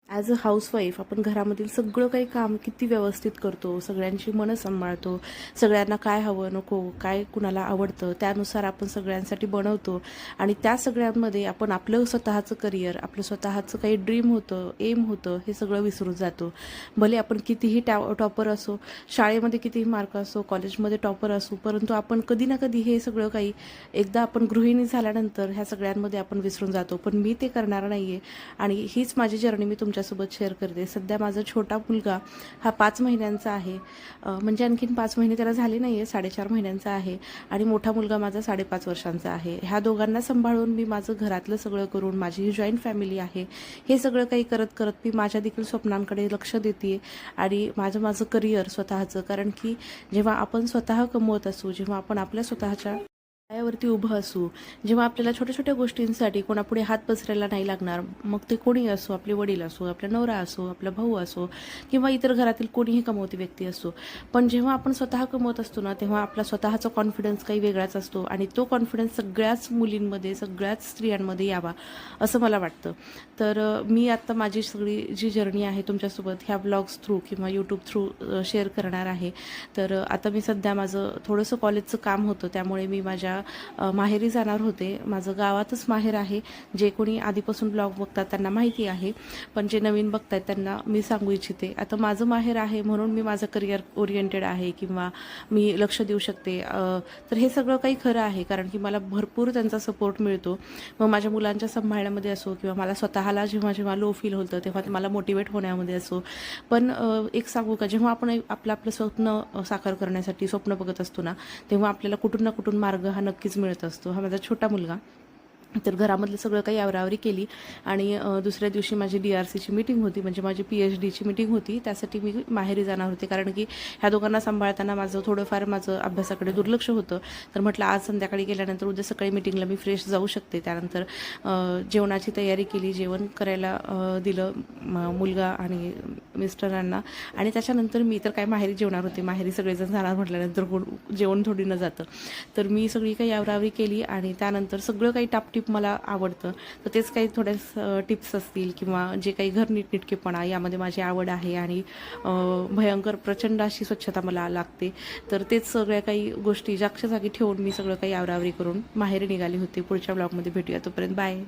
As a housewife आपण घरामधील सगळं काही काम किती व्यवस्थित करतो, सगळ्यांची मनं सांभाळतो, सगळ्यांना काय हवं नको, काय कुणाला आवडतं त्यानुसार आपण सगळ्यांसाठी बनवतो आणि त्या सगळ्यांमध्ये आपण आपलं स्वतःचं करिअर, आपलं स्वतःचं काही ड्रीम होतं, एम होतं, हे सगळं विसरून जातो. भले आपण कितीही टॉपर असो, शाळेमध्ये कितीही मार्क असो, कॉलेजमध्ये टॉपर असू, परंतु आपण कधी ना कधी हे सगळं काही एकदा आपण गृहिणी झाल्यानंतर ह्या सगळ्यांमध्ये आपण विसरून जातो. पण मी ते करणार नाही आहे आणि हीच माझी जर्नी मी तुमच्यासोबत शेअर करते. सध्या माझा छोटा मुलगा हा 5 महिन्यांचा आहे, म्हणजे आणखीन 5 महिने त्याला झाले नाही आहे, 4.5 महिन्यांचा आहे आणि मोठा मुलगा माझा 5.5 वर्षांचा आहे. ह्या दोघांना सांभाळून मी माझं घरातलं सगळं करून, माझी ही जॉईंट फॅमिली आहे, हे सगळं काही करत करत मी माझ्या देखील स्वप्नांकडे लक्ष देते आणि माझं करिअर स्वतःचं, कारण की जेव्हा आपण स्वतः कमवत असू, जेव्हा आपण आपल्या स्वतःच्या पायावरती उभं असू, जेव्हा आपल्याला छोट्या छोट्या गोष्टींसाठी कोणापुढे हात पसरायला नाही लागणार, मग ते कोणी असो, आपले वडील असो, आपला नवरा असो, आपला भाऊ असो किंवा इतर घरातील कोणीही कमवती व्यक्ती असो, पण जेव्हा आपण स्वतः कमवत असतो ना, तेव्हा आपला स्वतःचा कॉन्फिडन्स काही वेगळाच असतो आणि तो कॉन्फिडन्स सगळ्याच मुलींमध्ये, सगळ्याच स्त्रियांमध्ये यावा असं मला वाटतं. तर मी आत्ता माझी सगळी जी जर्नी आहे तुमच्यासोबत ह्या ब्लॉग्स थ्रू किंवा यूट्यूब थ्रू शेअर करणार आहे. तर आता मी सध्या माझं थोडंसं कॉलेजचं काम होतं, त्यामुळे मी माझ्या माहेरी जाणार होते. माझं गावातच माहेर आहे. जे कोणी आधीपासून ब्लॉग बघतात त्यांना माहिती आहे, पण जे नवीन बघतात त्यांना मी सांगू इच्छिते. आता माझं माहेर आहे म्हणून मी माझं करिअर ओरिएंटेड आहे किंवा मी लक्ष देऊ शकते, तर हे सगळं काही खरं आहे, कारण की मला भरपूर त्यांचा सपोर्ट मिळतो. मग माझ्या मुलांच्या सांभाळण्यामध्ये असो किंवा मला स्वतःला जेव्हा जेव्हा लो फील होतं तेव्हा ते मला मोटिवेट होण्यामध्ये असो. पण एक सांगू का, जेव्हा आपण आपलं स्वप्न साकार करण्यासाठी स्वप्न बघत असतो ना, तेव्हा आपल्याला कुठून ना कुठून मार्ग हा नक्कीच मिळत असतो. हा माझा छोटा मुलगा. तर घरामधलं सगळं काही आवरावरी केली आणि दुसऱ्या दिवशी माझी DRCची मीटिंग होती, म्हणजे माझी PhDची मीटिंग होती. त्यासाठी मी माहेरी जाणार होते, कारण की ह्या दोघांना सांभाळताना माझं थोडंफार माझं अभ्यासाकडे दुर्लक्ष होतं. तर म्हटलं आज संध्याकाळी गेल्यानंतर उद्या सकाळी मीटिंगला मी फ्रेश जाऊ शकते. त्यानंतर जेवणाची तयारी केली, जेवण करायला दिलं मुलगा आणि मिस्टरांना आणि त्याच्यानंतर मी तर काय माहेरी जेवणार होते. माहेरी सगळेजण जाणार म्हटल्यानंतर जेवण थोडी न जातं. तर मी सगळी काही आवरावरी केली आणि त्यानंतर सगळं काही टापटीप मला आवडतं, तर तेच काही थोड्या टिप्स असतील किंवा जे काही घर नीटनेटकेपणा यामध्ये माझी आवड आहे आणि भयंकर प्रचंड अशी स्वच्छता मला लागते. तर तेच सगळ्या काही गोष्टी जागच्या जागी ठेवून मी सगळं काही आवरावरी करून माहेरी निघाली होती. पुढच्या ब्लॉगमध्ये भेटूया, तोपर्यंत बाय.